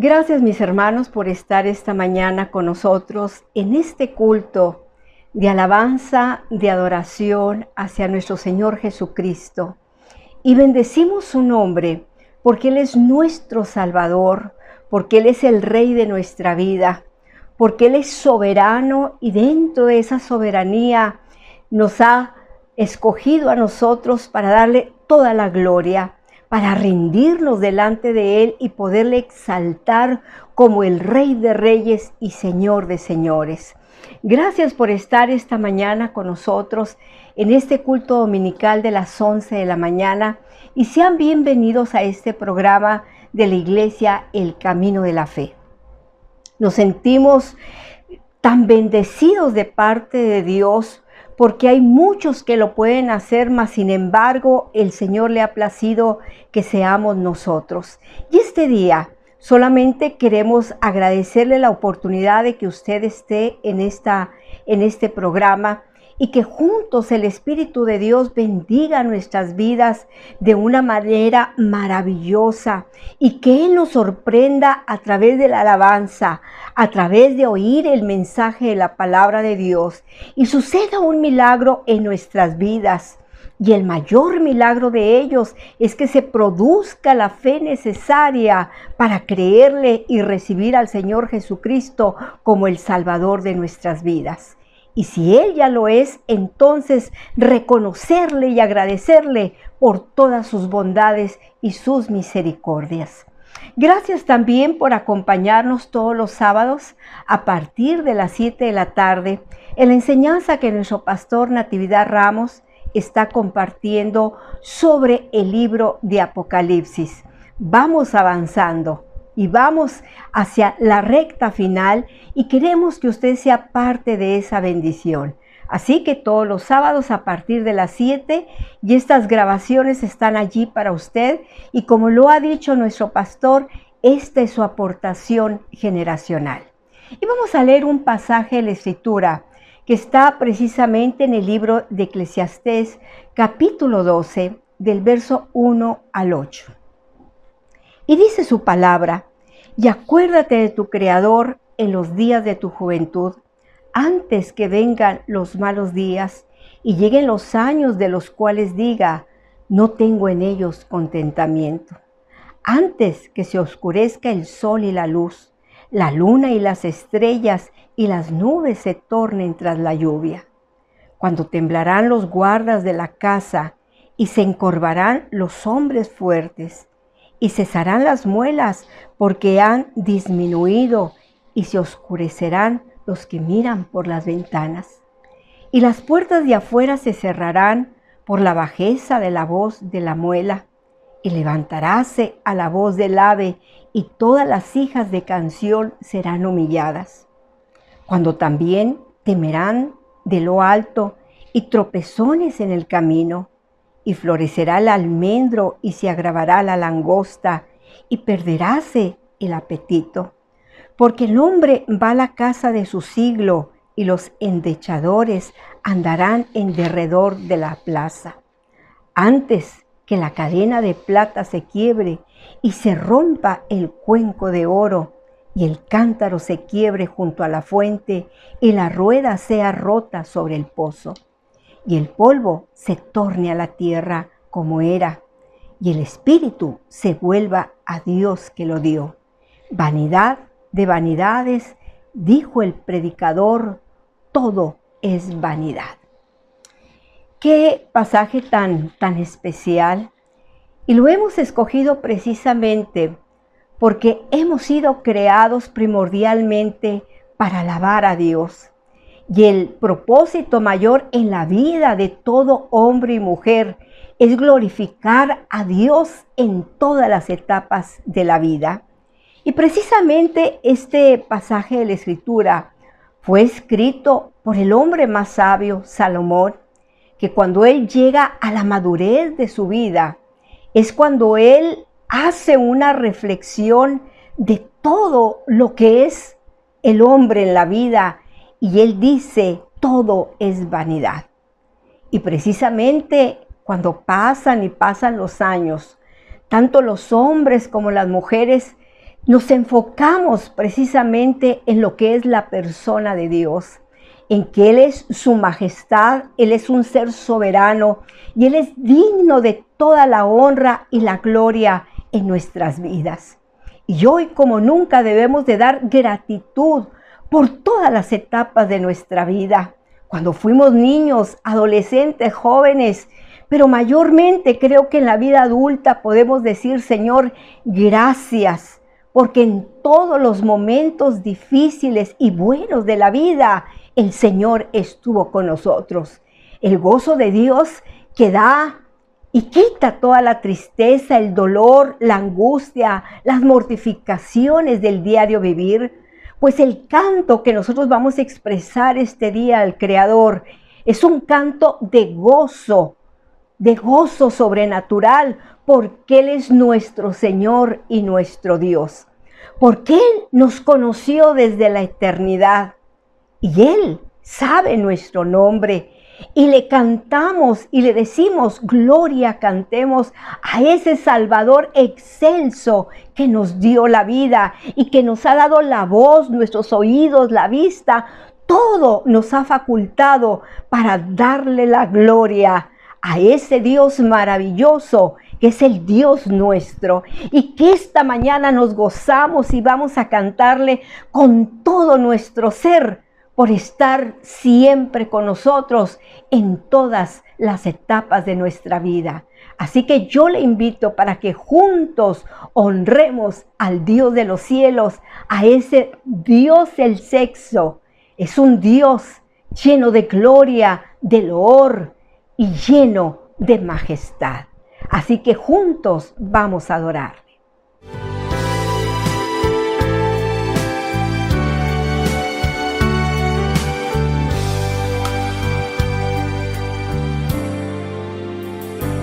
Gracias, mis hermanos, por estar esta mañana con nosotros en este culto de alabanza, de adoración hacia nuestro Señor Jesucristo. Y bendecimos su nombre porque Él es nuestro Salvador, porque Él es el Rey de nuestra vida, porque Él es soberano y dentro de esa soberanía nos ha escogido a nosotros para darle toda la gloria, para rendirnos delante de Él y poderle exaltar como el Rey de Reyes y Señor de Señores. Gracias por estar esta mañana con nosotros en este culto dominical de las 11 de la mañana y sean bienvenidos a este programa de la Iglesia El Camino de la Fe. Nos sentimos tan bendecidos de parte de Dios porque hay muchos que lo pueden hacer, mas sin embargo el Señor le ha placido que seamos nosotros. Y este día solamente queremos agradecerle la oportunidad de que usted esté en este programa y que juntos el Espíritu de Dios bendiga nuestras vidas de una manera maravillosa y que Él nos sorprenda a través de la alabanza, a través de oír el mensaje de la palabra de Dios y suceda un milagro en nuestras vidas. Y el mayor milagro de ellos es que se produzca la fe necesaria para creerle y recibir al Señor Jesucristo como el Salvador de nuestras vidas. Y si Él ya lo es, entonces reconocerle y agradecerle por todas sus bondades y sus misericordias. Gracias también por acompañarnos todos los sábados a partir de las 7 de la tarde en la enseñanza que nuestro pastor Natividad Ramos está compartiendo sobre el libro de Apocalipsis. Vamos avanzando y vamos hacia la recta final y queremos que usted sea parte de esa bendición. Así que todos los sábados a partir de las 7 y estas grabaciones están allí para usted y como lo ha dicho nuestro pastor, esta es su aportación generacional. Y vamos a leer un pasaje de la Escritura que está precisamente en el libro de Eclesiastés, capítulo 12, del verso 1 al 8. Y dice su palabra: y acuérdate de tu Creador en los días de tu juventud, antes que vengan los malos días y lleguen los años de los cuales diga, no tengo en ellos contentamiento. Antes que se oscurezca el sol y la luz, la luna y las estrellas y las nubes se tornen tras la lluvia. Cuando temblarán los guardas de la casa y se encorvarán los hombres fuertes y cesarán las muelas porque han disminuido y se oscurecerán los que miran por las ventanas. Y las puertas de afuera se cerrarán por la bajeza de la voz de la muela y levantaráse a la voz del ave y todas las hijas de canción serán humilladas. Cuando también temerán de lo alto y tropezones en el camino, y florecerá el almendro y se agravará la langosta y perderáse el apetito. Porque el hombre va a la casa de su siglo y los endechadores andarán en derredor de la plaza. Antes que la cadena de plata se quiebre y se rompa el cuenco de oro y el cántaro se quiebre junto a la fuente y la rueda sea rota sobre el pozo. Y el polvo se torne a la tierra como era, y el espíritu se vuelva a Dios que lo dio. Vanidad de vanidades, dijo el predicador, todo es vanidad. Qué pasaje tan especial, y lo hemos escogido precisamente porque hemos sido creados primordialmente para alabar a Dios. Y el propósito mayor en la vida de todo hombre y mujer es glorificar a Dios en todas las etapas de la vida. Y precisamente este pasaje de la Escritura fue escrito por el hombre más sabio, Salomón, que cuando él llega a la madurez de su vida, es cuando él hace una reflexión de todo lo que es el hombre en la vida. Y él dice, todo es vanidad. Y precisamente cuando pasan los años, tanto los hombres como las mujeres nos enfocamos precisamente en lo que es la persona de Dios, en que Él es su majestad, Él es un ser soberano y Él es digno de toda la honra y la gloria en nuestras vidas. Y hoy como nunca debemos de dar gratitud por todas las etapas de nuestra vida, cuando fuimos niños, adolescentes, jóvenes, pero mayormente creo que en la vida adulta podemos decir, Señor, gracias, porque en todos los momentos difíciles y buenos de la vida, el Señor estuvo con nosotros. El gozo de Dios que da y quita toda la tristeza, el dolor, la angustia, las mortificaciones del diario vivir. Pues el canto que nosotros vamos a expresar este día al Creador es un canto de gozo sobrenatural, porque Él es nuestro Señor y nuestro Dios. Porque Él nos conoció desde la eternidad y Él sabe nuestro nombre. Y le cantamos y le decimos, gloria, cantemos a ese Salvador excelso que nos dio la vida y que nos ha dado la voz, nuestros oídos, la vista, todo nos ha facultado para darle la gloria a ese Dios maravilloso que es el Dios nuestro, y que esta mañana nos gozamos y vamos a cantarle con todo nuestro ser, por estar siempre con nosotros en todas las etapas de nuestra vida. Así que yo le invito para que juntos honremos al Dios de los cielos, a ese Dios del sexo. Es un Dios lleno de gloria, de loor y lleno de majestad. Así que juntos vamos a adorar.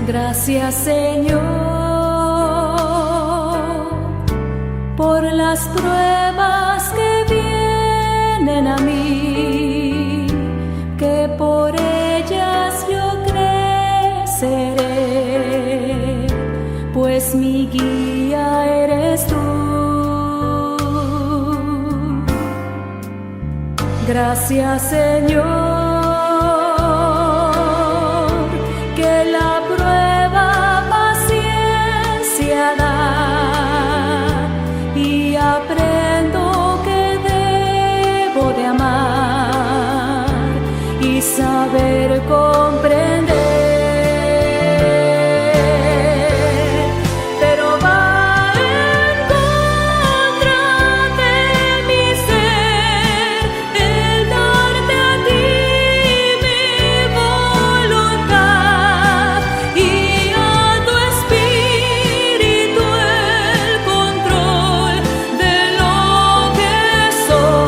Gracias, Señor, por las pruebas que vienen a mí, que por ellas yo creceré, pues mi guía eres tú. Gracias, Señor, saber comprender, pero va en contra de mi ser el darte a ti mi voluntad y a tu espíritu el control de lo que soy.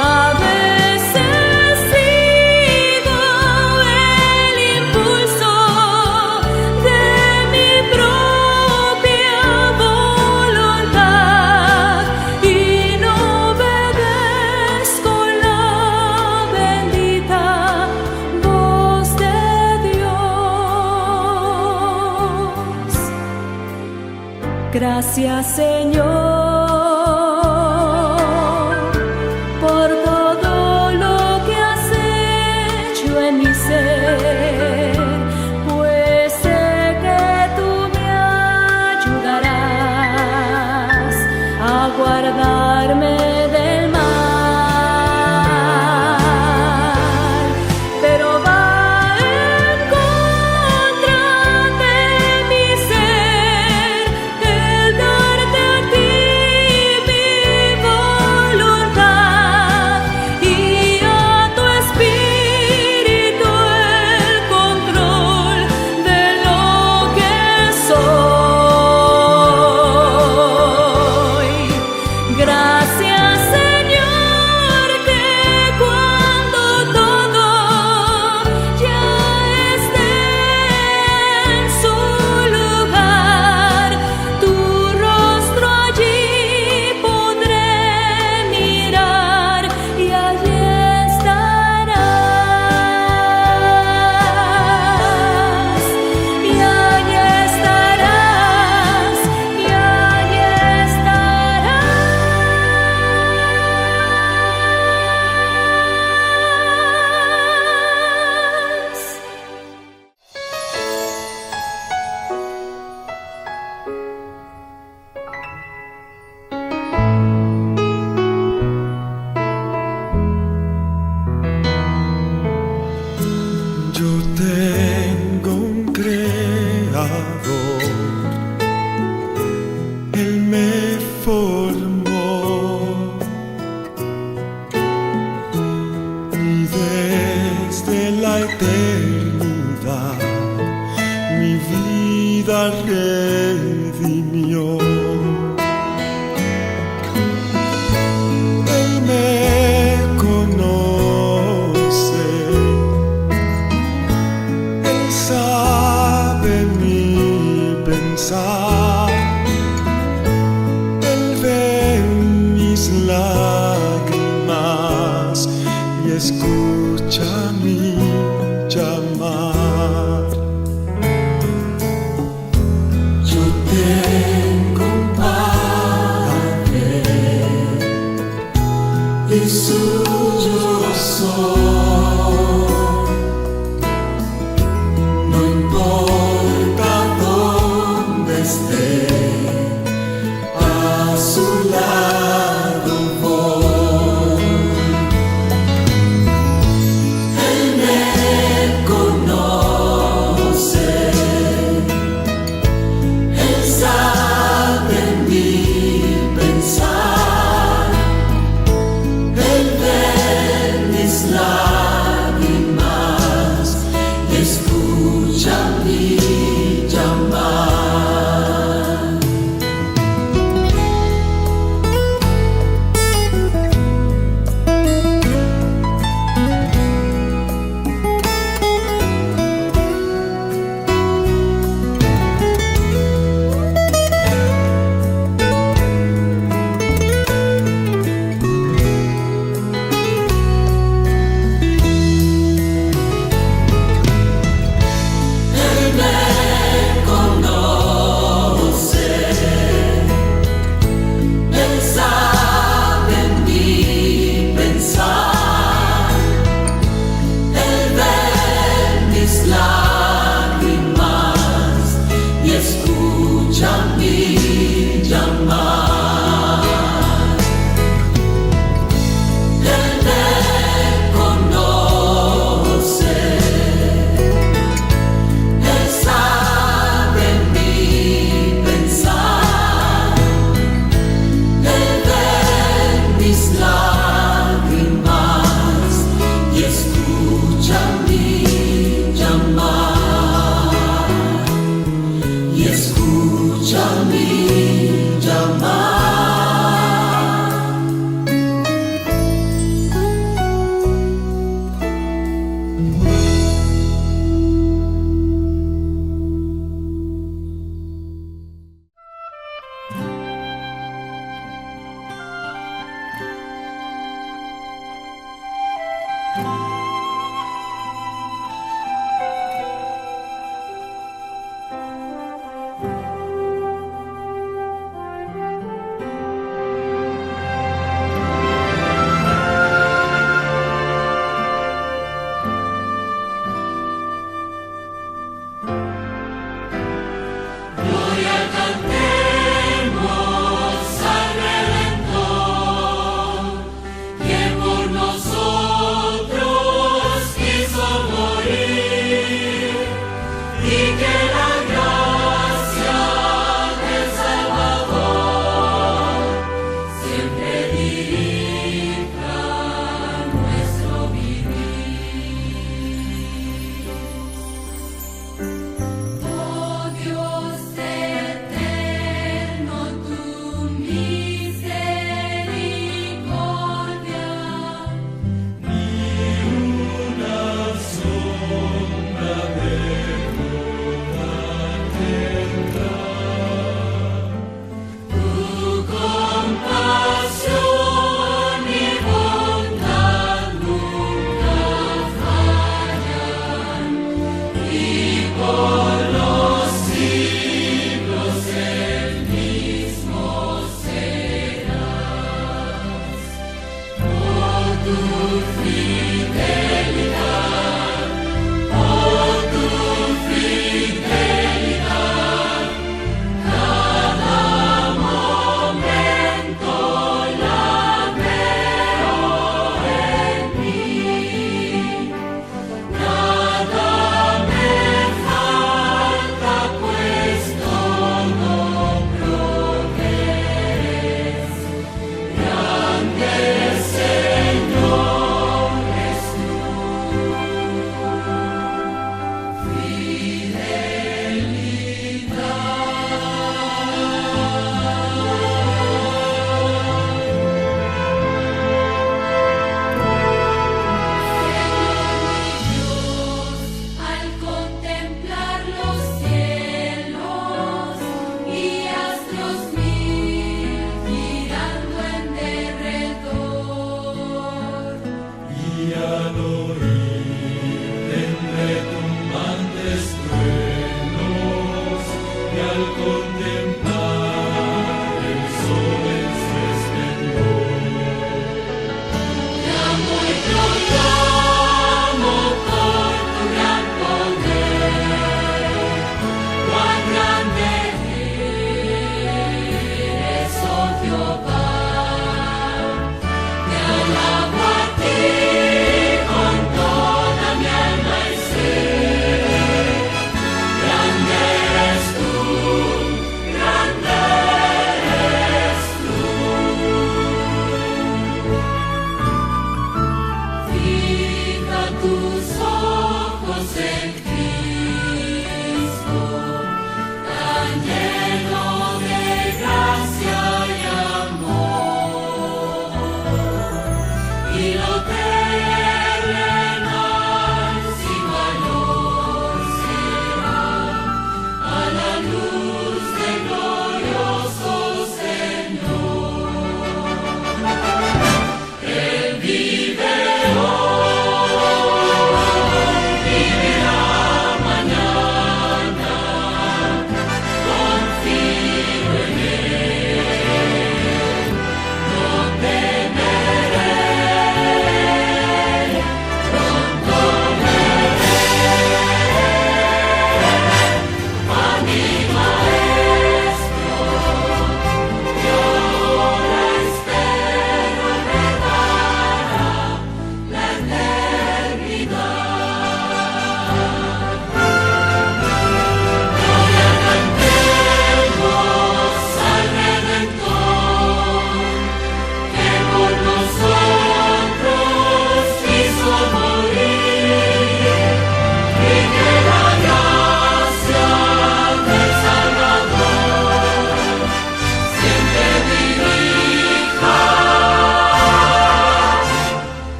A veces sigo el impulso de mi propia voluntad y no obedezco la bendita voz de Dios. Gracias, Señor, por todo lo que has hecho en mi ser, pues sé que tú me ayudarás a guardarme del mal, pero va en contra de mi ser el darte a ti mi voluntad y a tu espíritu el control vida redimió. Él me conoce, Él sabe mi pensar, Él ve mis lágrimas y escucha mi llamar. Yo tengo un Padre y suyo soy. No importa dónde esté, a su lado voy. Él me conoce,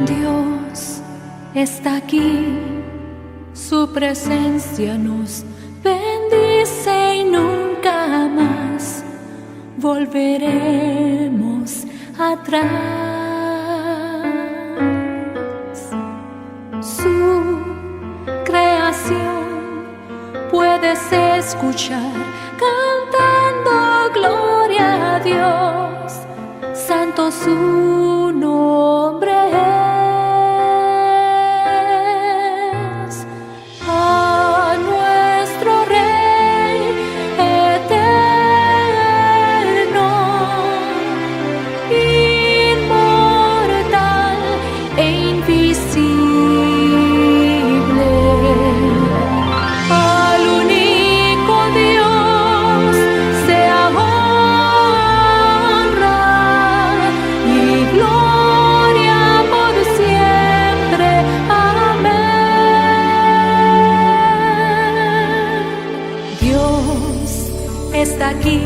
Dios está aquí, su presencia nos bendice y nunca más volveremos atrás. Su creación puedes escuchar cantando gloria a Dios, santo su nombre es. A nuestro Rey eterno, inmortal e invisible, al único Dios sea honra y gloria por siempre. Amén. Dios está aquí,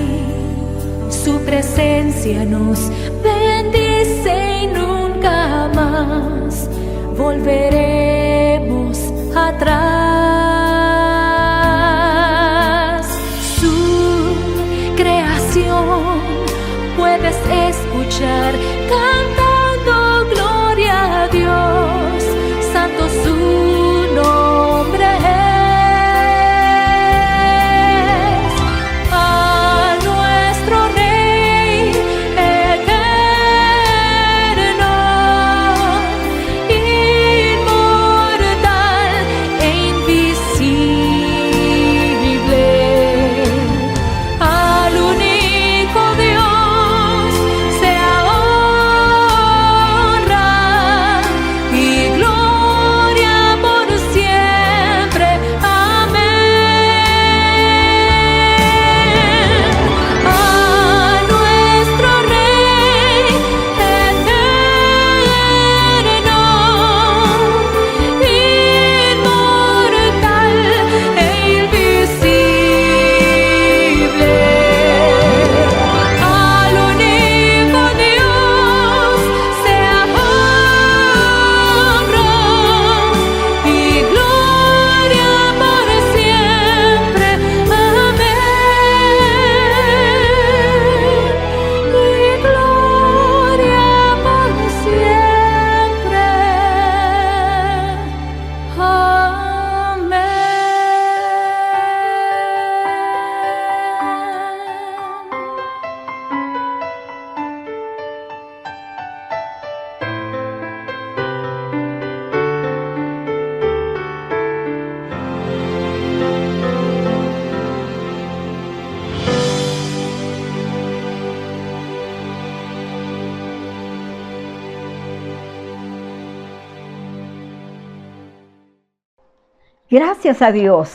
su presencia nos bendice y nunca más volveremos atrás. Su creación puedes escuchar cantando gloria a Dios, santo su nombre es. A nuestro Rey eterno, inmortal e invisible, al único Dios sea Gracias a Dios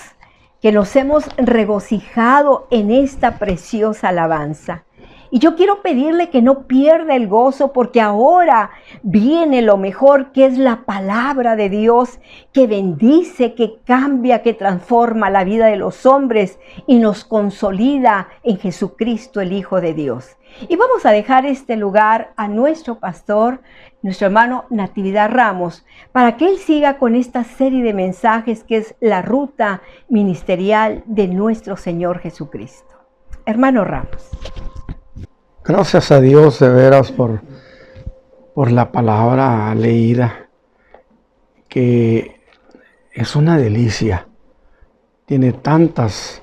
que nos hemos regocijado en esta preciosa alabanza. Y yo quiero pedirle que no pierda el gozo, porque ahora viene lo mejor, que es la palabra de Dios, que bendice, que cambia, que transforma la vida de los hombres y nos consolida en Jesucristo, el Hijo de Dios. Y vamos a dejar este lugar a nuestro pastor, nuestro hermano Natividad Ramos, para que él siga con esta serie de mensajes que es la ruta ministerial de nuestro Señor Jesucristo. Hermano Ramos. Gracias a Dios de veras por la palabra leída, que es una delicia. Tiene tantas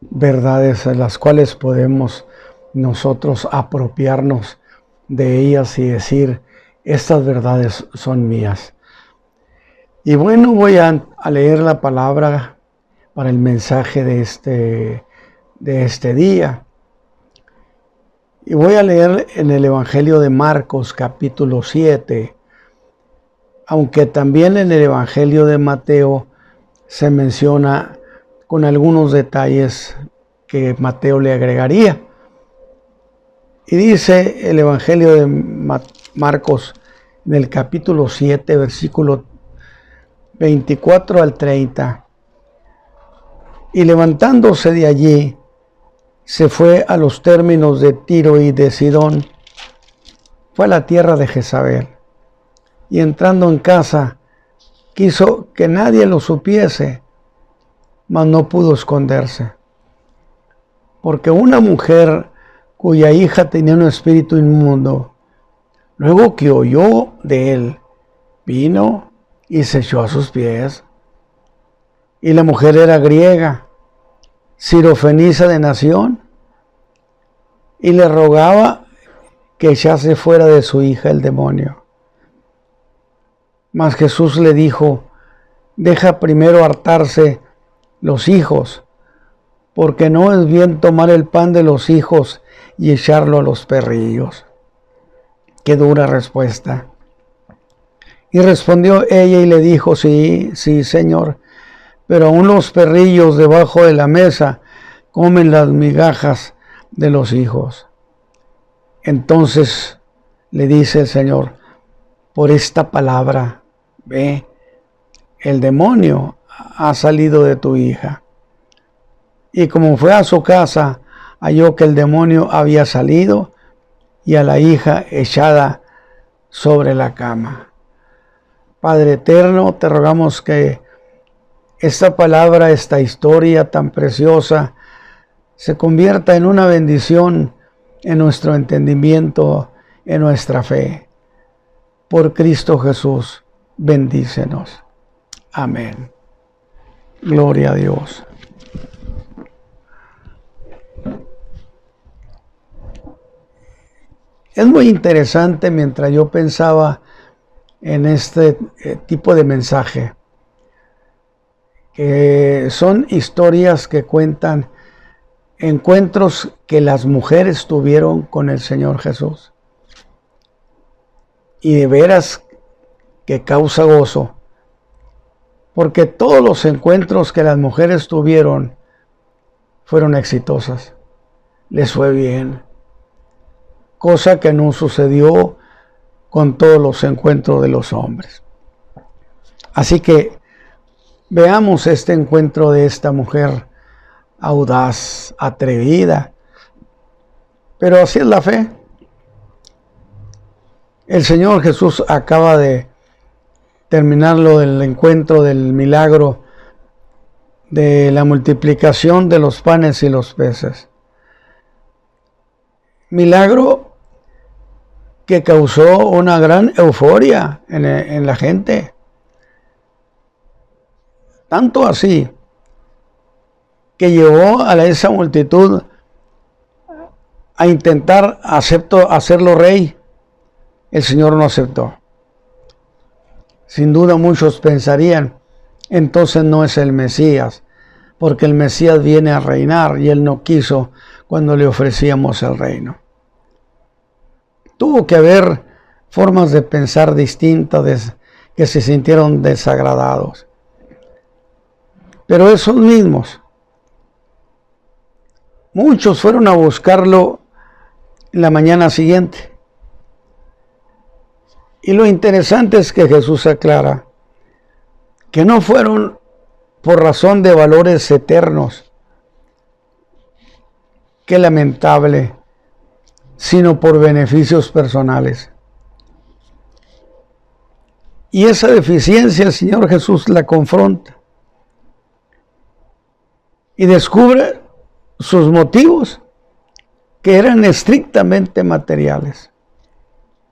verdades en las cuales podemos nosotros apropiarnos de ellas y decir, estas verdades son mías. Y bueno, voy a leer la palabra para el mensaje de este día. Y voy a leer en el Evangelio de Marcos, capítulo 7, aunque también en el Evangelio de Mateo se menciona con algunos detalles que Mateo le agregaría. Y dice el Evangelio de Marcos, en el capítulo 7, versículo 24 al 30. Y levantándose de allí, se fue a los términos de Tiro y de Sidón. Fue a la tierra de Jezabel. Y entrando en casa, quiso que nadie lo supiese, mas no pudo esconderse. Porque una mujer cuya hija tenía un espíritu inmundo, luego que oyó de él, vino y se echó a sus pies. Y la mujer era griega, sirofenisa de nación, y le rogaba que echase fuera de su hija el demonio. Mas Jesús le dijo, deja primero hartarse los hijos, porque no es bien tomar el pan de los hijos y echarlo a los perrillos. Qué dura respuesta. Y respondió ella y le dijo, sí, Señor, pero aún los perrillos debajo de la mesa comen las migajas de los hijos. Entonces le dice el Señor, por esta palabra, ve, el demonio ha salido de tu hija. Y como fue a su casa, halló que el demonio había salido y a la hija echada sobre la cama. Padre eterno, te rogamos que esta palabra, esta historia tan preciosa, se convierta en una bendición en nuestro entendimiento, en nuestra fe. Por Cristo Jesús, bendícenos. Amén. Gloria a Dios. Es muy interesante mientras yo pensaba en este tipo de mensaje, que son historias que cuentan encuentros que las mujeres tuvieron con el Señor Jesús. Y de veras que causa gozo, porque todos los encuentros que las mujeres tuvieron fueron exitosas, les fue bien, cosa que no sucedió con todos los encuentros de los hombres. Así que veamos este encuentro de esta mujer audaz, atrevida, pero así es la fe. El Señor Jesús acaba de terminar lo del encuentro del milagro de la multiplicación de los panes y los peces. Milagro que causó una gran euforia en la gente. Tanto así que llevó a esa multitud a intentar hacerlo rey. El Señor no aceptó. Sin duda muchos pensarían, entonces no es el Mesías, porque el Mesías viene a reinar y Él no quiso cuando le ofrecíamos el reino. Tuvo que haber formas de pensar distintas que se sintieron desagradados. Pero esos mismos, muchos fueron a buscarlo en la mañana siguiente. Y lo interesante es que Jesús aclara que no fueron por razón de valores eternos, qué lamentable, sino por beneficios personales. Y esa deficiencia el Señor Jesús la confronta y descubre sus motivos, que eran estrictamente materiales.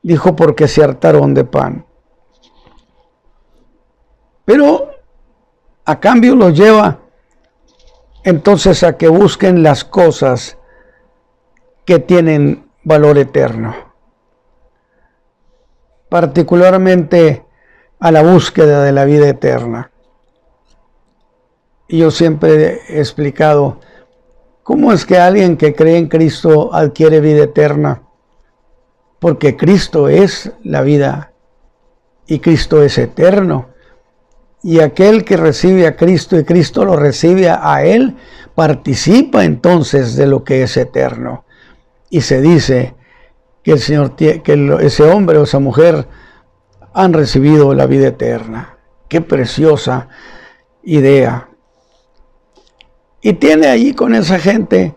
Dijo, porque se hartaron de pan. Pero a cambio los lleva entonces a que busquen las cosas que tienen valor eterno, particularmente a la búsqueda de la vida eterna. Y yo siempre he explicado cómo es que alguien que cree en Cristo adquiere vida eterna, porque Cristo es la vida y Cristo es eterno. Y aquel que recibe a Cristo y Cristo lo recibe a él, participa entonces de lo que es eterno. Y se dice que el Señor, que ese hombre o esa mujer han recibido la vida eterna. Qué preciosa idea. Y tiene allí con esa gente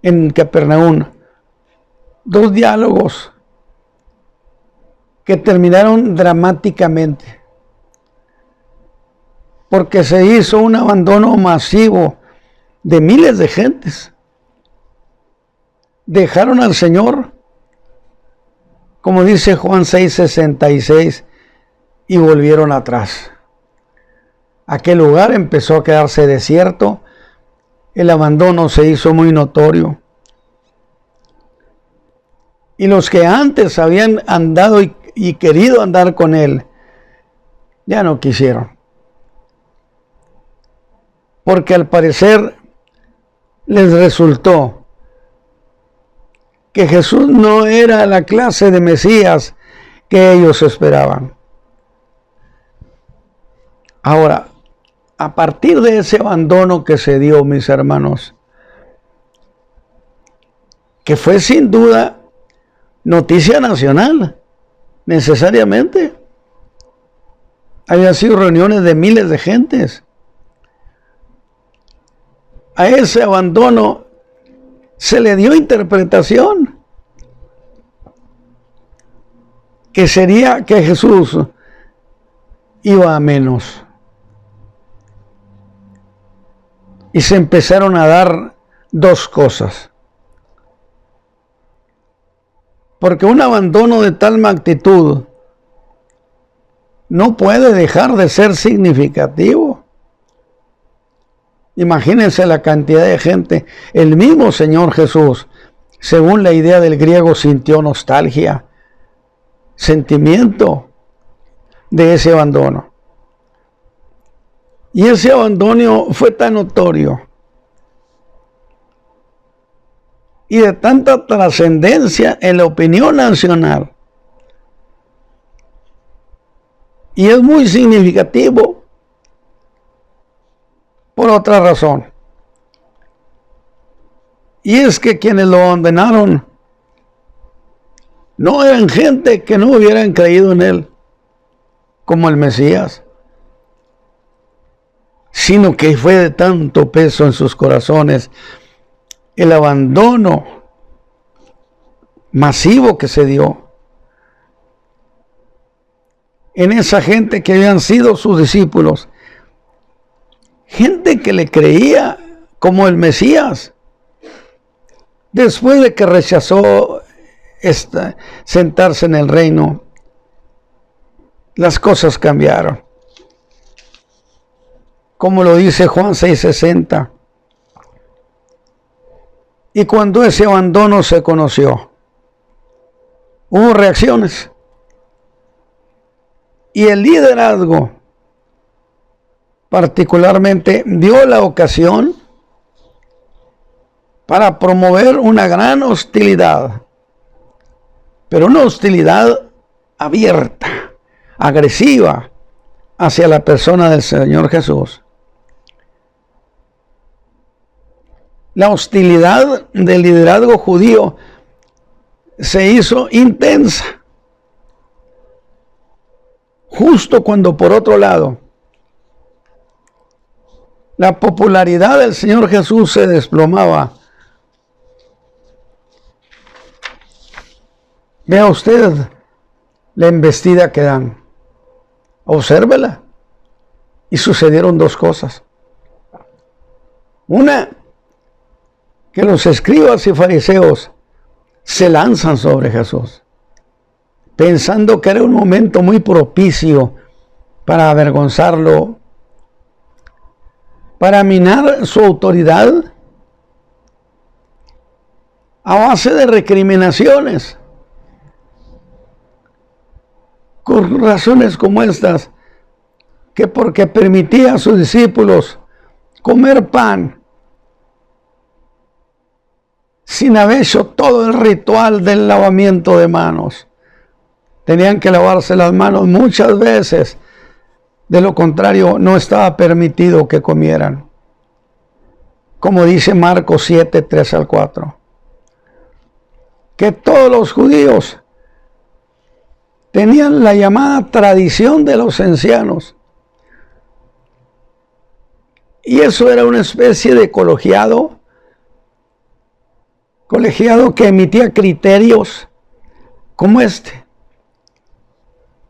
en Capernaum 2 diálogos que terminaron dramáticamente, porque se hizo un abandono masivo de miles de gentes. Dejaron al Señor, como dice Juan 6:66, y volvieron atrás. Aquel lugar empezó a quedarse desierto, el abandono se hizo muy notorio. Y los que antes habían andado y querido andar con él, ya no quisieron. Porque al parecer les resultó que Jesús no era la clase de Mesías que ellos esperaban. Ahora, a partir de ese abandono que se dio, mis hermanos, que fue sin duda noticia nacional, necesariamente, habían sido reuniones de miles de gentes. A ese abandono se le dio interpretación, que sería que Jesús iba a menos. Y se empezaron a dar 2 cosas. Porque un abandono de tal magnitud no puede dejar de ser significativo. Imagínense la cantidad de gente. El mismo Señor Jesús, según la idea del griego, sintió nostalgia, sentimiento de ese abandono. Y ese abandono fue tan notorio y de tanta trascendencia en la opinión nacional. Y es muy significativo por otra razón. Y es que quienes lo abandonaron no eran gente que no hubieran creído en él como el Mesías, sino que fue de tanto peso en sus corazones el abandono masivo que se dio en esa gente que habían sido sus discípulos, gente que le creía como el Mesías, después de que rechazó sentarse en el reino. Las cosas cambiaron, como lo dice Juan 6:60. Y cuando ese abandono se conoció, hubo reacciones. Y el liderazgo particularmente dio la ocasión para promover una gran hostilidad, pero una hostilidad abierta, agresiva hacia la persona del Señor Jesús. la hostilidad del liderazgo judío se hizo intensa. Justo cuando, por otro lado, la popularidad del Señor Jesús se desplomaba. Vea usted la embestida que dan. Obsérvela. Y sucedieron dos cosas. Una, que los escribas y fariseos se lanzan sobre Jesús, pensando que era un momento muy propicio para avergonzarlo, para minar su autoridad a base de recriminaciones. Con razones como estas, que porque permitía a sus discípulos comer pan sin haber hecho todo el ritual del lavamiento de manos. Tenían que lavarse las manos muchas veces, de lo contrario no estaba permitido que comieran. Como dice Marcos 7, 3 al 4. Que todos los judíos tenían la llamada tradición de los ancianos. Y eso era una especie de colegiado que emitía criterios como este,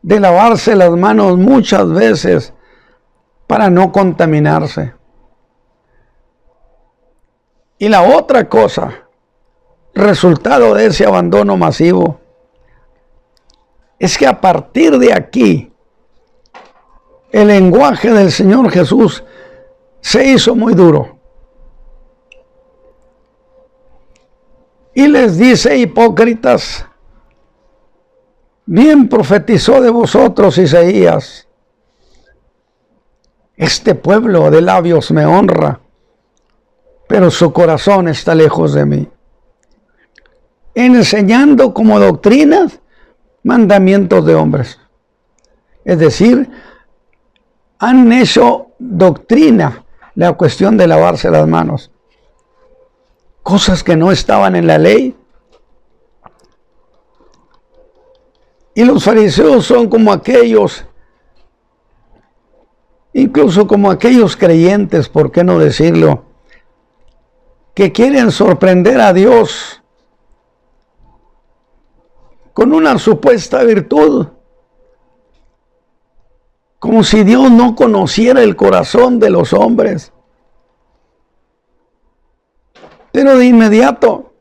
de lavarse las manos muchas veces para no contaminarse. Y la otra cosa, resultado de ese abandono masivo, es que a partir de aquí, el lenguaje del Señor Jesús se hizo muy duro. Y les dice: hipócritas, bien profetizó de vosotros Isaías: este pueblo de labios me honra, pero su corazón está lejos de mí, enseñando como doctrinas mandamientos de hombres. Es decir, han hecho doctrina la cuestión de lavarse las manos, cosas que no estaban en la ley. Y los fariseos son como aquellos, incluso como aquellos creyentes, ¿por qué no decirlo?, que quieren sorprender a Dios con una supuesta virtud, como si Dios no conociera el corazón de los hombres. Pero de inmediato,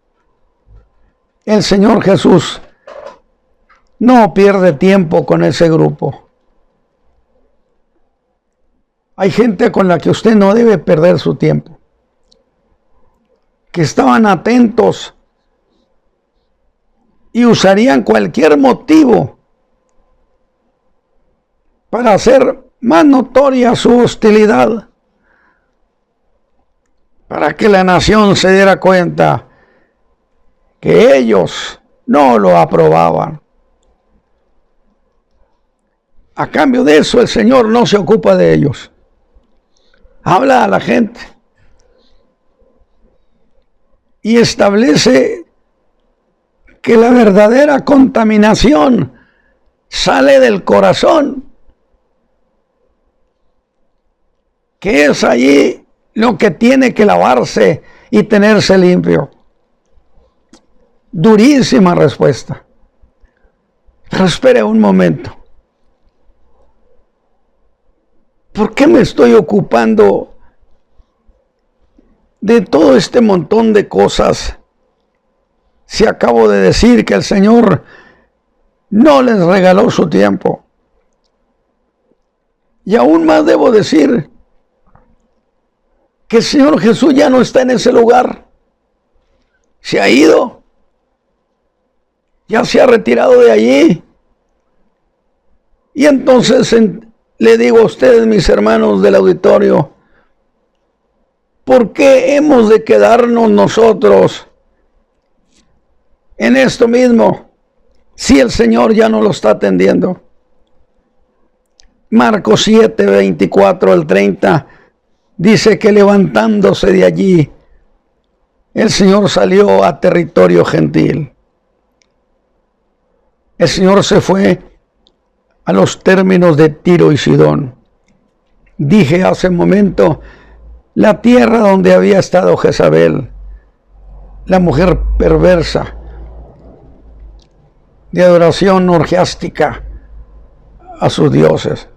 el Señor Jesús no pierde tiempo con ese grupo. Hay gente con la que usted no debe perder su tiempo, que estaban atentos y usarían cualquier motivo para hacer más notoria su hostilidad, para que la nación se diera cuenta que ellos no lo aprobaban. A cambio de eso, el Señor no se ocupa de ellos. Habla a la gente y establece que la verdadera contaminación sale del corazón, que es allí lo que tiene que lavarse y tenerse limpio. Durísima respuesta. Pero espere un momento. ¿Por qué me estoy ocupando de todo este montón de cosas si acabo de decir que el Señor no les regaló su tiempo? Y aún más debo decir que el Señor Jesús ya no está en ese lugar. Se ha ido. Ya se ha retirado de allí. Y entonces le digo a ustedes, mis hermanos del auditorio, ¿por qué hemos de quedarnos nosotros en esto mismo si el Señor ya no lo está atendiendo? Marcos 7, 24 al 30 dice que levantándose de allí, el Señor salió a territorio gentil. El Señor se fue a los términos de Tiro y Sidón. Dije hace un momento, la tierra donde había estado Jezabel, la mujer perversa, de adoración orgiástica a sus dioses.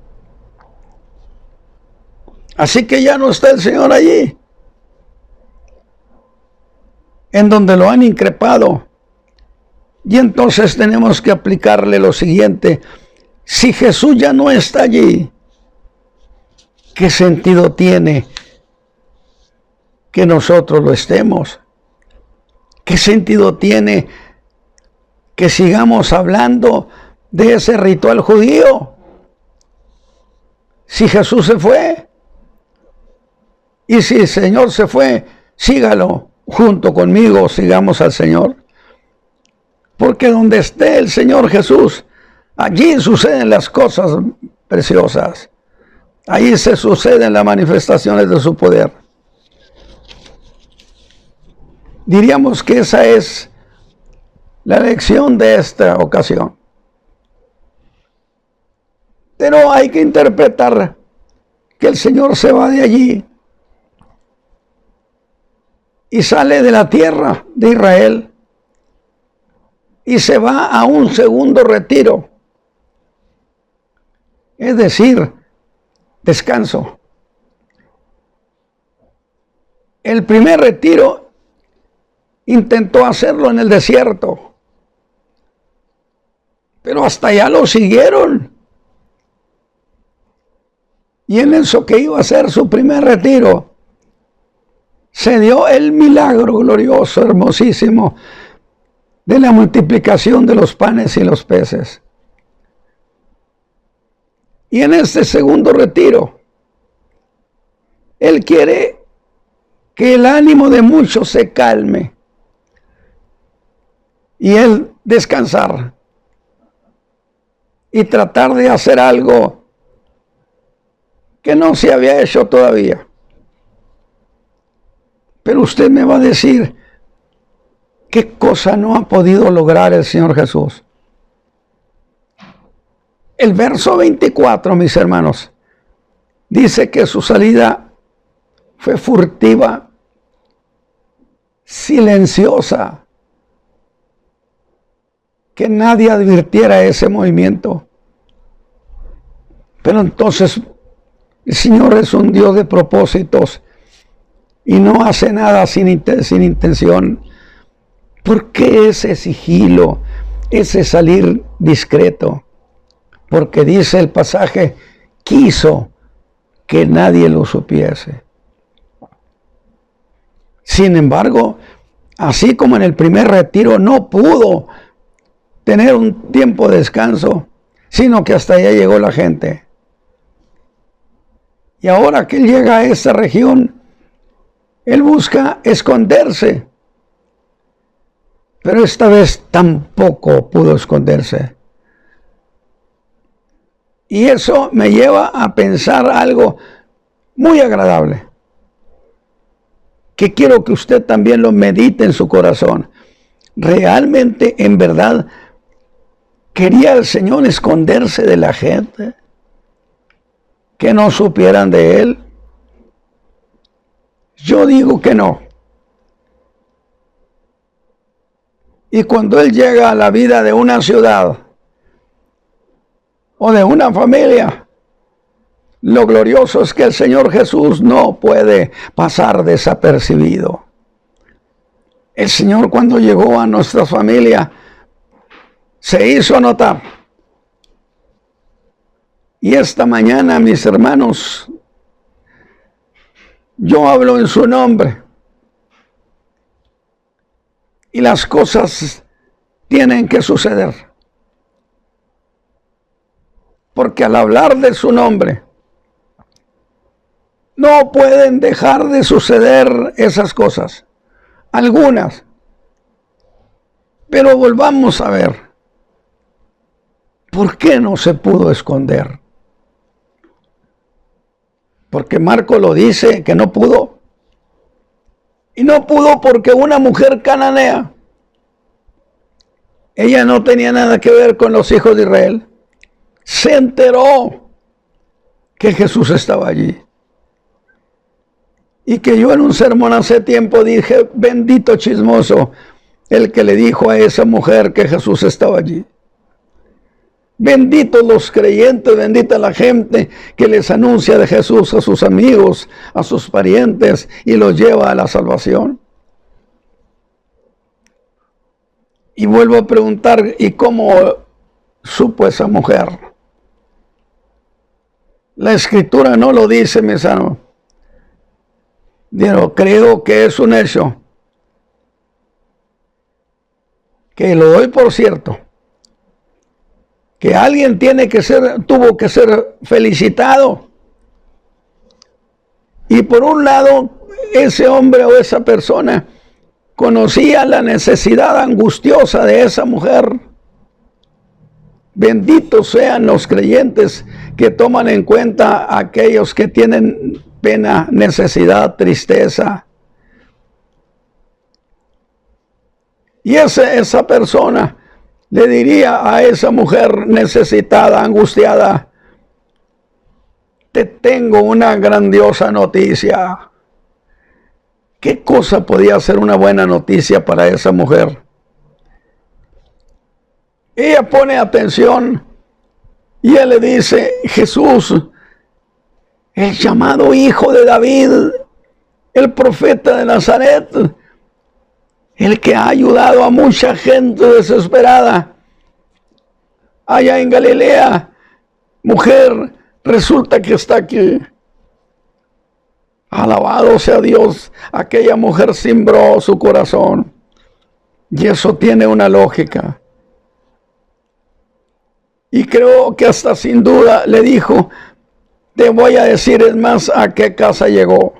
Así que ya no está el Señor allí, en donde lo han increpado. Y entonces tenemos que aplicarle lo siguiente: si Jesús ya no está allí, ¿qué sentido tiene que nosotros lo estemos? ¿Qué sentido tiene que sigamos hablando de ese ritual judío? Si Jesús se fue, y si el Señor se fue, sígalo junto conmigo, sigamos al Señor. Porque donde esté el Señor Jesús, allí suceden las cosas preciosas. Allí se suceden las manifestaciones de su poder. Diríamos que esa es la lección de esta ocasión. Pero hay que interpretar que el Señor se va de allí y sale de la tierra de Israel y se va a un segundo retiro, es decir, descanso. El primer retiro intentó hacerlo en el desierto, pero hasta allá lo siguieron. Y en eso que iba a ser su primer retiro, se dio el milagro glorioso, hermosísimo, de la multiplicación de los panes y los peces. Y en este segundo retiro, Él quiere que el ánimo de muchos se calme y Él descansar y tratar de hacer algo que no se había hecho todavía. Pero usted me va a decir, ¿qué cosa no ha podido lograr el Señor Jesús? El verso 24, mis hermanos, dice que su salida fue furtiva, silenciosa, que nadie advirtiera ese movimiento. Pero entonces el Señor es un Dios de propósitos y no hace nada sin intención. ¿Por qué ese sigilo, ese salir discreto? Porque dice el pasaje, quiso que nadie lo supiese. Sin embargo, así como en el primer retiro no pudo tener un tiempo de descanso, sino que hasta allá llegó la gente. Y ahora que él llega a esta región, él busca esconderse. Pero esta vez tampoco pudo esconderse. Y eso me lleva a pensar algo muy agradable, que quiero que usted también lo medite en su corazón. ¿Realmente, en verdad, quería el Señor esconderse de la gente? ¿Que no supieran de Él? Yo digo que no. Y cuando Él llega a la vida de una ciudad o de una familia, lo glorioso es que el Señor Jesús no puede pasar desapercibido. El Señor, cuando llegó a nuestra familia, se hizo notar. Y esta mañana, mis hermanos, yo hablo en su nombre. Y las cosas tienen que suceder. Porque al hablar de su nombre, no pueden dejar de suceder esas cosas. Algunas. Pero volvamos a ver. ¿Por qué no se pudo esconder? Porque Marco lo dice que no pudo. Y no pudo porque una mujer cananea, ella no tenía nada que ver con los hijos de Israel, se enteró que Jesús estaba allí. Y que yo en un sermón hace tiempo dije, bendito chismoso, el que le dijo a esa mujer que Jesús estaba allí. Benditos los creyentes, bendita la gente que les anuncia de Jesús a sus amigos, a sus parientes y los lleva a la salvación. Y vuelvo a preguntar, ¿y cómo supo esa mujer? La Escritura no lo dice, mis hermanos. Pero creo que es un hecho, que lo doy por cierto, que alguien tuvo que ser felicitado. Y por un lado, ese hombre o esa persona conocía la necesidad angustiosa de esa mujer. Benditos sean los creyentes que toman en cuenta a aquellos que tienen pena, necesidad, tristeza. Y esa persona le diría a esa mujer necesitada, angustiada, te tengo una grandiosa noticia. ¿Qué cosa podía ser una buena noticia para esa mujer? Ella pone atención y él le dice, Jesús, el llamado hijo de David, el profeta de Nazaret, el que ha ayudado a mucha gente desesperada allá en Galilea, mujer, resulta que está aquí. Alabado sea Dios, aquella mujer cimbró su corazón. Y eso tiene una lógica. Y creo que hasta sin duda le dijo, te voy a decir, es más, a qué casa llegó.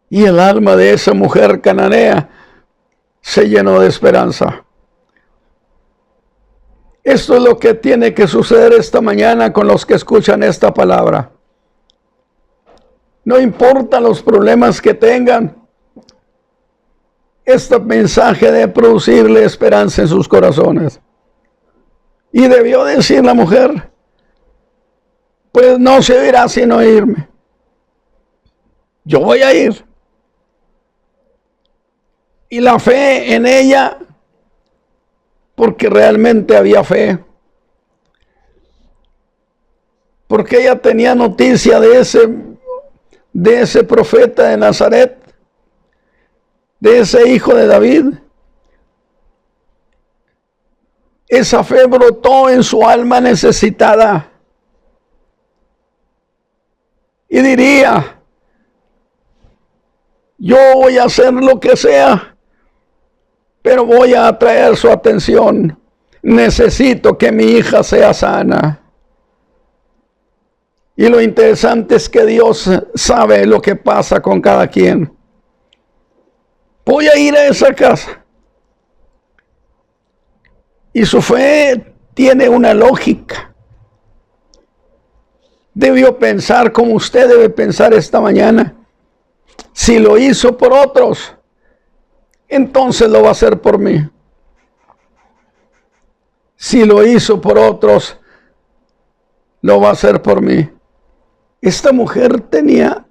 Y el alma de esa mujer cananea se llenó de esperanza. Esto es lo que tiene que suceder esta mañana con los que escuchan esta palabra. No importa los problemas que tengan, este mensaje debe producirle esperanza en sus corazones. Y debió decir la mujer, pues no se oirá sin oírme. Yo voy a ir. Y la fe en ella, porque realmente había fe. Porque ella tenía noticia de ese profeta de Nazaret, de ese hijo de David. Esa fe brotó en su alma necesitada. Y diría, yo voy a hacer lo que sea, pero voy a atraer su atención. Necesito que mi hija sea sana. Y lo interesante es que Dios sabe lo que pasa con cada quien. Voy a ir a esa casa. Y su fe tiene una lógica. Debió pensar como usted debe pensar esta mañana. Si lo hizo por otros, entonces lo va a hacer por mí. Si lo hizo por otros, lo va a hacer por mí. Esta mujer tenía,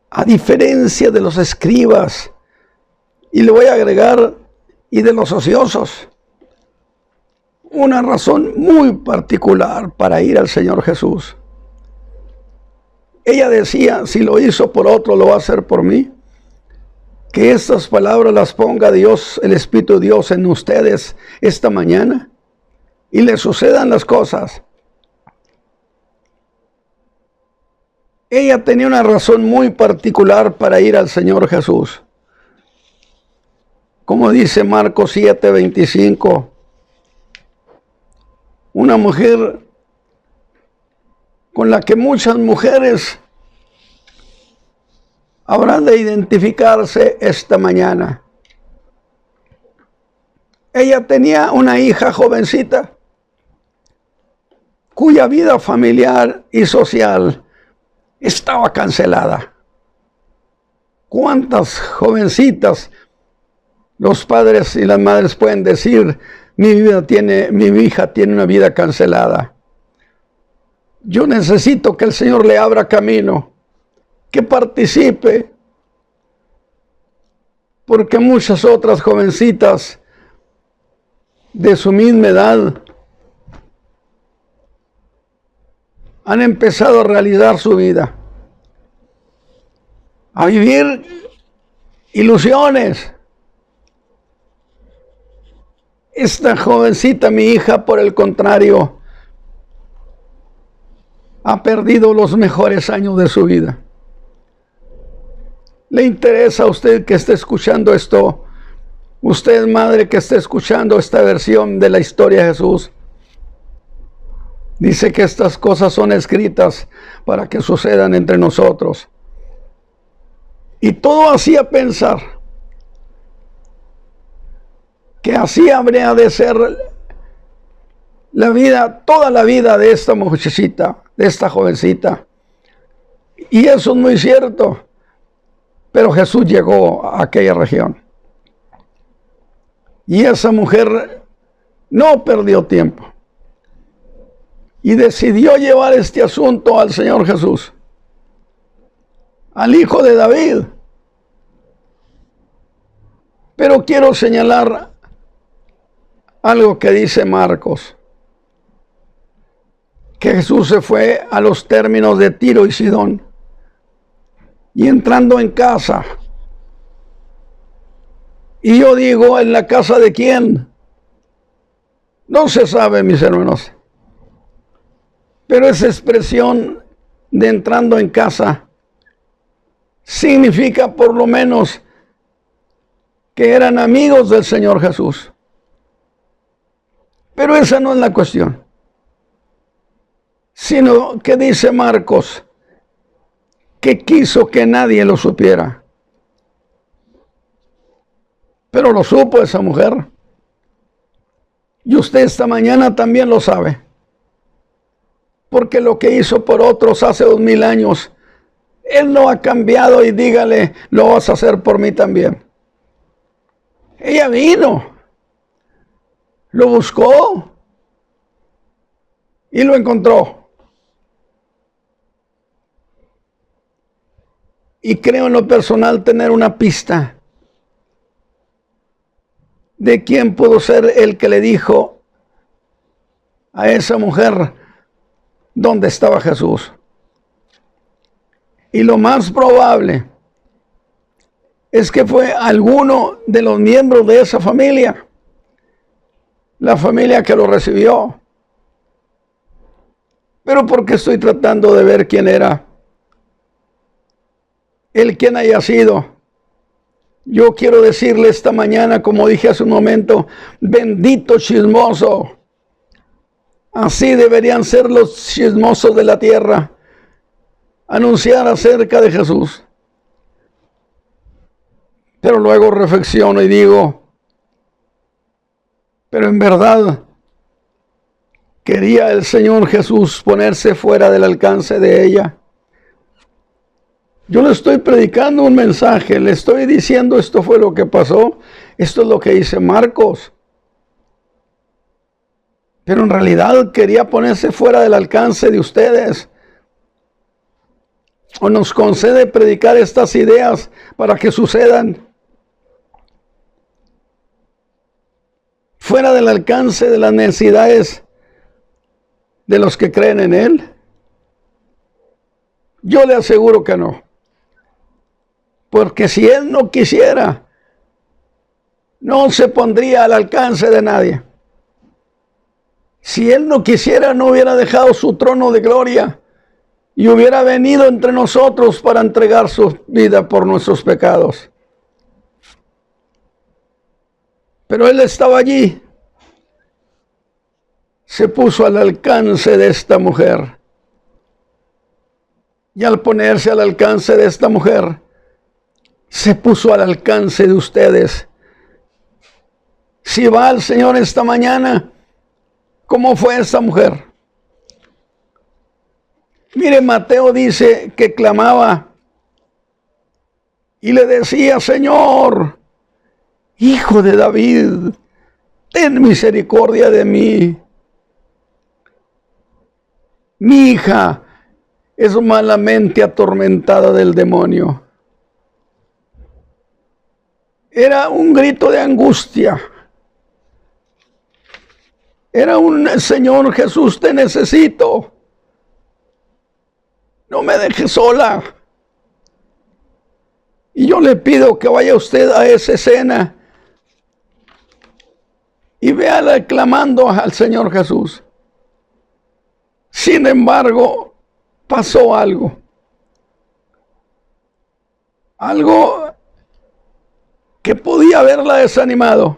a diferencia de los escribas, y le voy a agregar, y de los ociosos, una razón muy particular para ir al Señor Jesús. Ella decía, si lo hizo por otro, lo va a hacer por mí. Que estas palabras las ponga Dios, el Espíritu de Dios en ustedes esta mañana, y le sucedan las cosas. Ella tenía una razón muy particular para ir al Señor Jesús. Como dice Marcos 7:25, una mujer con la que muchas mujeres habrán de identificarse esta mañana. Ella tenía una hija jovencita cuya vida familiar y social estaba cancelada. ¿Cuántas jovencitas los padres y las madres pueden decir, mi hija tiene una vida cancelada? Yo necesito que el Señor le abra camino, que participe, porque muchas otras jovencitas de su misma edad han empezado a realizar su vida, a vivir ilusiones. Esta jovencita, mi hija, por el contrario, ha perdido los mejores años de su vida. ¿Le interesa a usted que esté escuchando esto? Usted, madre, que esté escuchando esta versión de la historia de Jesús. Dice que estas cosas son escritas para que sucedan entre nosotros. Y todo hacía pensar que así habría de ser la vida, toda la vida de esta muchachita, de esta jovencita. Y eso es muy cierto. Pero Jesús llegó a aquella región. Y esa mujer no perdió tiempo. Y decidió llevar este asunto al Señor Jesús, al Hijo de David. Pero quiero señalar algo que dice Marcos, que Jesús se fue a los términos de Tiro y Sidón, y entrando en casa, y yo digo, ¿en la casa de quién? No se sabe, mis hermanos, pero esa expresión de entrando en casa significa por lo menos que eran amigos del Señor Jesús. Pero esa no es la cuestión, sino que dice Marcos que quiso que nadie lo supiera. Pero lo supo esa mujer. Y usted esta mañana también lo sabe. Porque lo que hizo por otros hace 2000 años, Él no ha cambiado, y dígale, lo vas a hacer por mí también. Ella vino, lo buscó y lo encontró. Y creo en lo personal tener una pista de quién pudo ser el que le dijo a esa mujer dónde estaba Jesús. Y lo más probable es que fue alguno de los miembros de esa familia, la familia que lo recibió. Pero porque estoy tratando de ver quién era, el quien haya sido. Yo quiero decirle esta mañana, como dije hace un momento, bendito chismoso. Así deberían ser los chismosos de la tierra, anunciar acerca de Jesús. Pero luego reflexiono y digo, pero en verdad, ¿quería el Señor Jesús ponerse fuera del alcance de ella? Yo le estoy predicando un mensaje, le estoy diciendo esto fue lo que pasó, esto es lo que dice Marcos. Pero en realidad quería ponerse fuera del alcance de ustedes. O nos concede predicar estas ideas para que sucedan. Fuera del alcance de las necesidades de los que creen en Él. Yo le aseguro que no. Porque si Él no quisiera, no se pondría al alcance de nadie. Si Él no quisiera, no hubiera dejado su trono de gloria y hubiera venido entre nosotros para entregar su vida por nuestros pecados. Pero Él estaba allí. Se puso al alcance de esta mujer. Y al ponerse al alcance de esta mujer, se puso al alcance de ustedes. Si va al Señor esta mañana, ¿cómo fue esta mujer? Mire, Mateo dice que clamaba y le decía: Señor, Hijo de David, ten misericordia de mí. Mi hija es malamente atormentada del demonio. Era un grito de angustia. Era un: Señor Jesús, te necesito. No me dejes sola. Y yo le pido que vaya usted a esa escena y véala clamando al Señor Jesús. Sin embargo, pasó algo. Algo que podía haberla desanimado.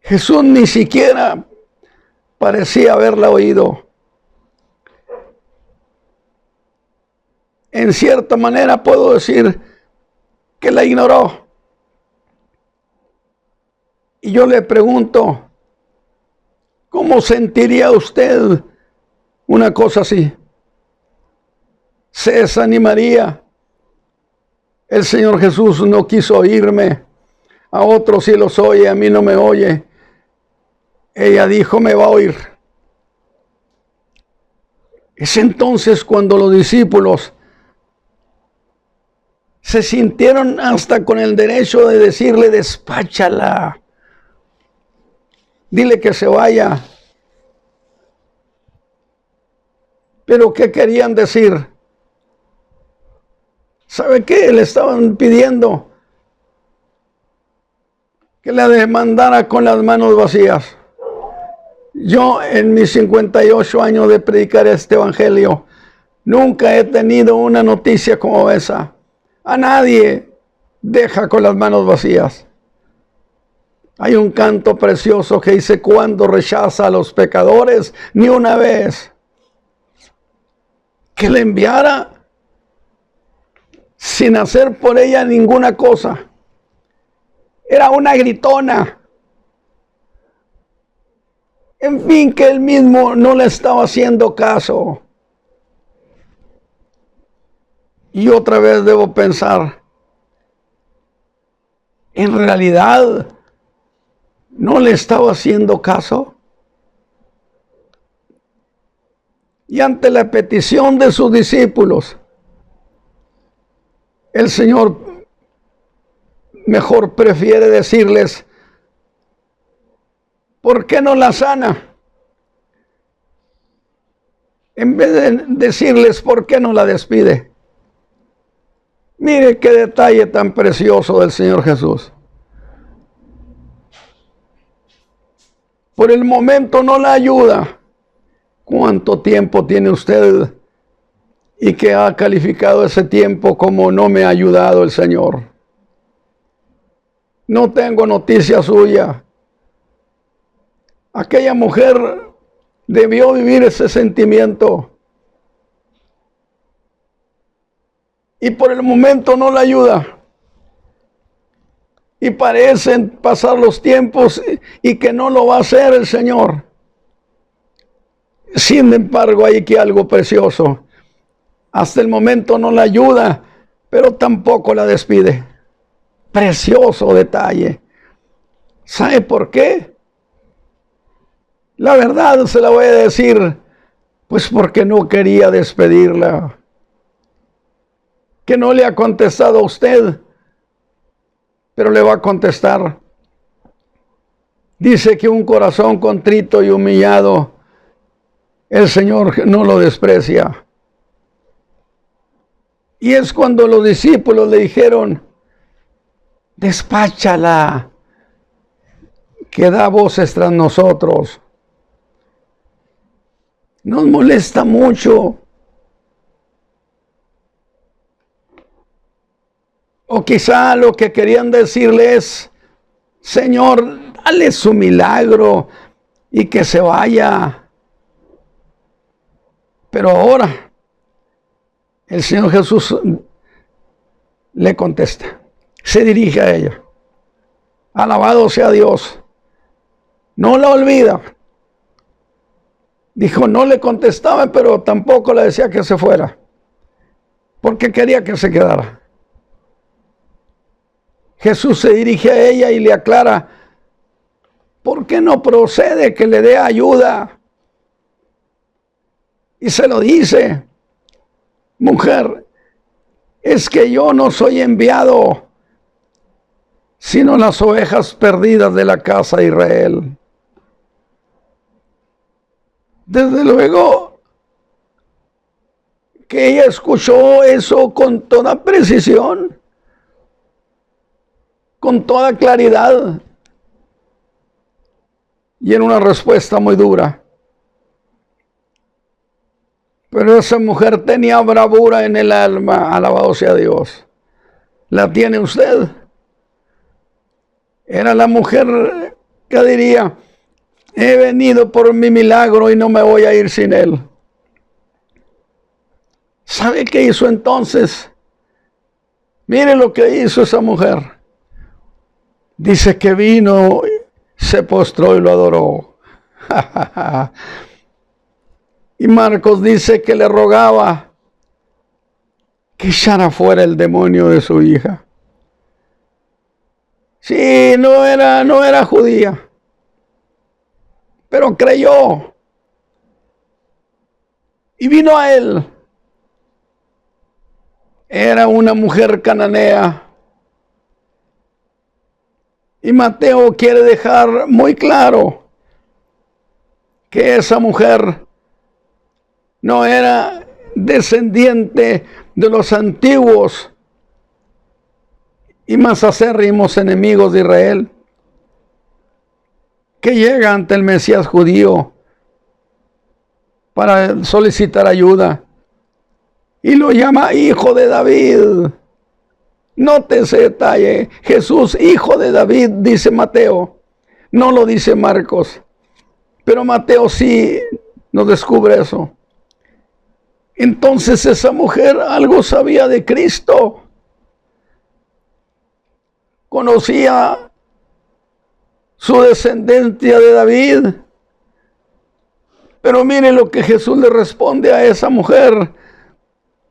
Jesús ni siquiera parecía haberla oído. En cierta manera puedo decir que la ignoró. Y yo le pregunto: ¿cómo sentiría usted una cosa así? ¿Se desanimaría? El Señor Jesús no quiso oírme. A otros sí los oye, a mí no me oye. Ella dijo: me va a oír. Es entonces cuando los discípulos se sintieron hasta con el derecho de decirle: despáchala, dile que se vaya. Pero ¿qué querían decir? ¿Sabe qué? Le estaban pidiendo que la demandara con las manos vacías. Yo, en mis 58 años de predicar este evangelio, nunca he tenido una noticia como esa. A nadie deja con las manos vacías. Hay un canto precioso que dice: cuando rechaza a los pecadores, ni una vez. Que le enviara sin hacer por ella ninguna cosa. Era una gritona. En fin, que él mismo no le estaba haciendo caso. Y otra vez debo pensar: ¿en realidad no le estaba haciendo caso? Y ante la petición de sus discípulos, el Señor mejor prefiere decirles: ¿por qué no la sana? En vez de decirles: ¿por qué no la despide? Mire qué detalle tan precioso del Señor Jesús. Por el momento no la ayuda. ¿Cuánto tiempo tiene usted y que ha calificado ese tiempo como no me ha ayudado el Señor? No tengo noticia suya. Aquella mujer debió vivir ese sentimiento. Y por el momento no la ayuda. Y parecen pasar los tiempos y que no lo va a hacer el Señor. Sin embargo, hay aquí algo precioso. Hasta el momento no la ayuda, pero tampoco la despide. Precioso detalle. ¿Sabe por qué? La verdad se la voy a decir, pues porque no quería despedirla. Que no le ha contestado a usted, pero le va a contestar. Dice que un corazón contrito y humillado, el Señor no lo desprecia. Y es cuando los discípulos le dijeron: despáchala, que da voces tras nosotros. Nos molesta mucho. O quizá lo que querían decirle es: Señor, dale su milagro y que se vaya. Pero ahora el Señor Jesús le contesta, se dirige a ella. Alabado sea Dios. No la olvida. Dijo, no le contestaba, pero tampoco le decía que se fuera. porque quería que se quedara. Jesús se dirige a ella y le aclara, ¿por qué no procede que le dé ayuda? Y se lo dice, mujer, es que yo no soy enviado, sino las ovejas perdidas de la casa de Israel. Desde luego que ella escuchó eso con toda precisión, con toda claridad, y en una respuesta muy dura. Pero esa mujer tenía bravura en el alma, alabado sea Dios. ¿La tiene usted? Era la mujer que diría, he venido por mi milagro y no me voy a ir sin él. ¿Sabe qué hizo entonces? Mire lo que hizo esa mujer. Dice que vino, se postró y lo adoró. Y Marcos dice que le rogaba que echara fuera el demonio de su hija. Sí, no era judía, pero creyó y vino a él. Era una mujer cananea. Y Mateo quiere dejar muy claro que esa mujer no era descendiente de los antiguos y más acérrimos enemigos de Israel, que llega ante el Mesías judío para solicitar ayuda y lo llama hijo de David. Nótese ese detalle, Jesús, hijo de David, dice Mateo, no lo dice Marcos, pero Mateo sí nos descubre eso. Entonces esa mujer algo sabía de Cristo, conocía su descendencia de David, pero mire lo que Jesús le responde a esa mujer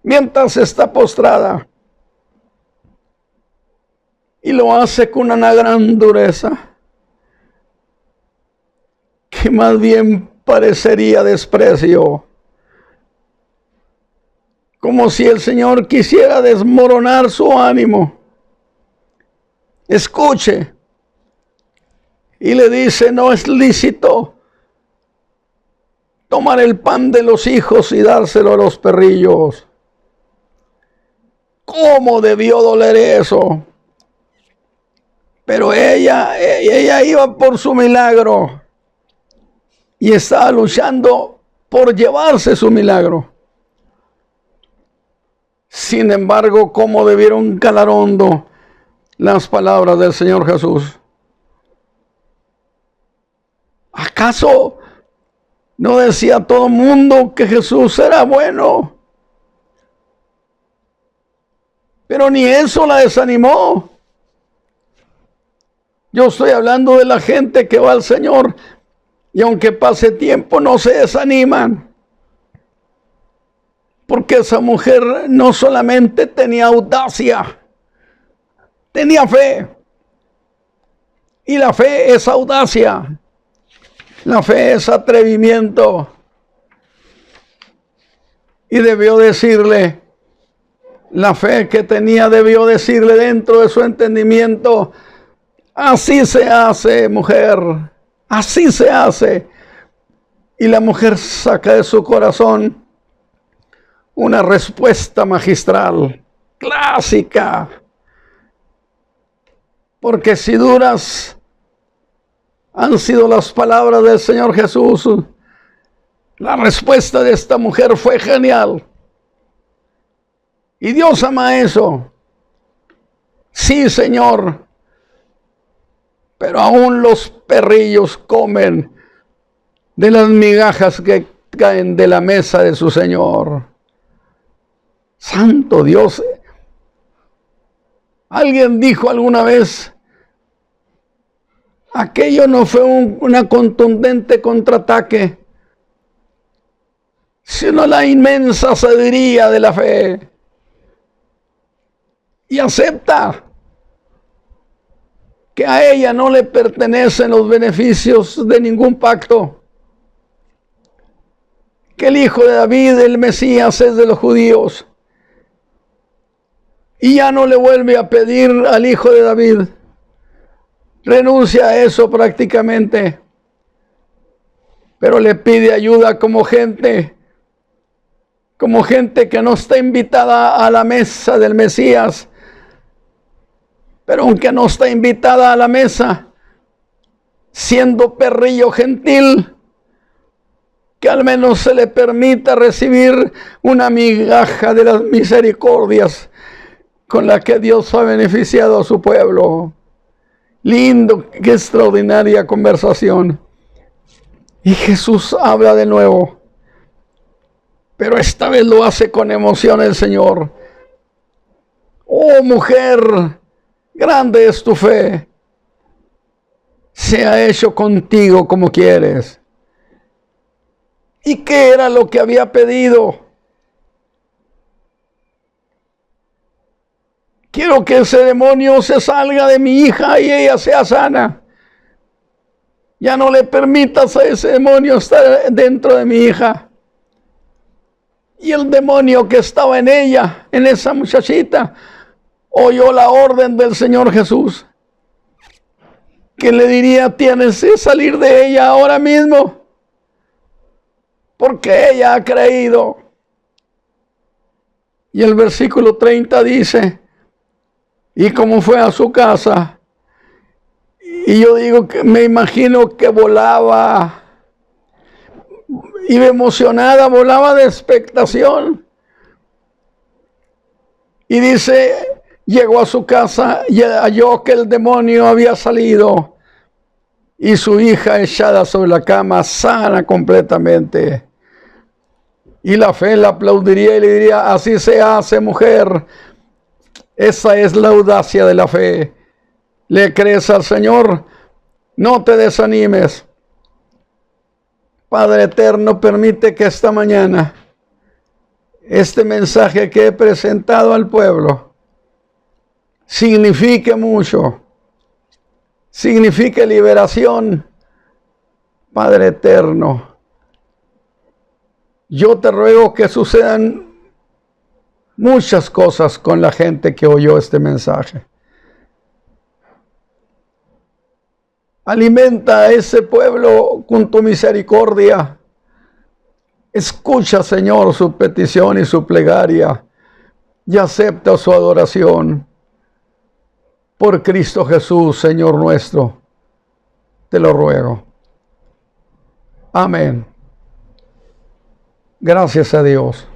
mientras está postrada. Y lo hace con una gran dureza, que más bien parecería desprecio. Como si el Señor quisiera desmoronar su ánimo. Escuche. Y le dice, no es lícito tomar el pan de los hijos y dárselo a los perrillos. ¿Cómo debió doler eso? Pero ella iba por su milagro y estaba luchando por llevarse su milagro. Sin embargo, ¿cómo debieron calar hondo las palabras del Señor Jesús? ¿Acaso no decía todo el mundo que Jesús era bueno? Pero ni eso la desanimó. Yo estoy hablando de la gente que va al Señor y aunque pase tiempo no se desaniman. Porque esa mujer no solamente tenía audacia, tenía fe. Y la fe es audacia. La fe es atrevimiento. Y debió decirle, la fe que tenía debió decirle dentro de su entendimiento, así se hace, mujer, así se hace. Y la mujer saca de su corazón una respuesta magistral, clásica. Porque si duras han sido las palabras del Señor Jesús, la respuesta de esta mujer fue genial. Y Dios ama eso. Sí, Señor. Pero aún los perrillos comen de las migajas que caen de la mesa de su Señor. Santo Dios. Alguien dijo alguna vez, aquello no fue una contundente contraataque, sino la inmensa sabiduría de la fe. y acepta que a ella no le pertenecen los beneficios de ningún pacto, que el hijo de David, el Mesías, es de los judíos, y ya no le vuelve a pedir al hijo de David. Renuncia a eso prácticamente, pero le pide ayuda como gente que no está invitada a la mesa del Mesías, pero aunque no está invitada a la mesa, siendo perrillo gentil, que al menos se le permita recibir una migaja de las misericordias con la que Dios ha beneficiado a su pueblo. Lindo, qué extraordinaria conversación. Y Jesús habla de nuevo, pero esta vez lo hace con emoción el Señor. Oh mujer, grande es tu fe. Sea hecho contigo como quieres. ¿Y qué era lo que había pedido? Quiero que ese demonio se salga de mi hija y ella sea sana. Ya no le permitas a ese demonio estar dentro de mi hija. Y el demonio que estaba en ella, en esa muchachita, oyó la orden del Señor Jesús, que le diría: tienes que salir de ella ahora mismo, porque ella ha creído. Y el versículo 30 dice: y como fue a su casa, y yo digo que me imagino que volaba, iba emocionada, volaba de expectación. Y dice, llegó a su casa y halló que el demonio había salido y su hija echada sobre la cama, sana completamente. Y la fe la aplaudiría y le diría: así se hace, mujer. Esa es la audacia de la fe. ¿Le crees al Señor? No te desanimes. Padre eterno, permite que esta mañana este mensaje que he presentado al pueblo signifique mucho, signifique liberación. Padre eterno, yo te ruego que sucedan muchas cosas con la gente que oyó este mensaje. Alimenta a ese pueblo con tu misericordia. Escucha, Señor, su petición y su plegaria y acepta su adoración. Por Cristo Jesús, Señor nuestro, te lo ruego. Amén. Gracias a Dios.